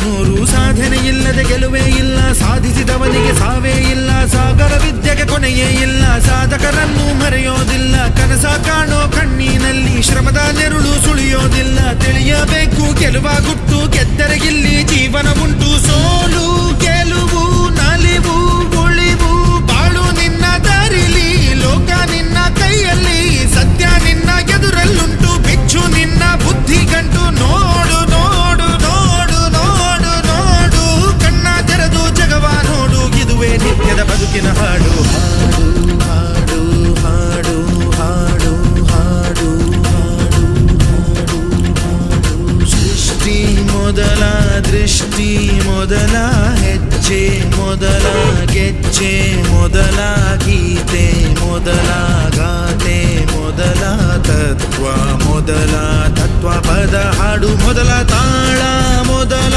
ನೂರು ಸಾಧನೆ ಇಲ್ಲದೆ ಗೆಲುವೇ ಇಲ್ಲ, ಸಾಧಿಸಿದವನಿಗೆ ಸಾವೇ ಇಲ್ಲ, ಸಾಗರ ವಿದ್ಯೆಗೆ ಕೊನೆಯೇ ಇಲ್ಲ, ಸಾಧಕರನ್ನು ಮರೆಯೋದಿಲ್ಲ, ಕನಸ ಕಾಣೋ ಕಣ್ಣಿನಲ್ಲಿ ಶ್ರಮದ ನೆರುಳು ಸುಳಿಯೋದಿಲ್ಲ, ತಿಳಿಯಬೇಕು ಗೆಲುವ ಗುಟ್ಟು, ಗೆದ್ದರೆ ಇಲ್ಲಿ ಜೀವನ ಉಂಟು, ಸೋಲು ಗೆಲುವು ನಲಿವು ಉಳಿವು ಬಾಳು ನಿನ್ನ ದಾರಿಲಿ, ಲೋಕ ನಿನ್ನ ಕೈಯಲ್ಲಿ, ಸತ್ಯ ನಿನ್ನ ಎದುರಲ್ಲುಂಟು, ಬಿಚ್ಚು ನಿನ್ನ ಬುದ್ಧಿ ಗಂಟು, ನೋಡು ನೋಡು ನೋಡು ನೋಡು ನೋಡು, ಕಣ್ಣ ತೆರೆದು ಜಗವ ನೋಡು, ಇದುವೇ ನಿತ್ಯದ ಬದುಕಿನ ಹಾಡು. ಹಾಡು ಹಾಡು ಹಾಡು ಹಾಡು ಹಾಡು ಹಾಡು, ಸೃಷ್ಟಿ ಮೊದಲ ದೃಷ್ಟಿ ಮೊದಲ ಹೆಜ್ಜೆ ಮೊದಲ ಗೆಜ್ಜೆ ಮೊದಲ ಗೀತೆ ಮೊದಲ ಗಾತೆ ಮೊದಲ ತತ್ವ ಮೊದಲ ತತ್ವ ಪದ ಹಾಡು ಮೊದಲ ತಾಳ ಮೊದಲ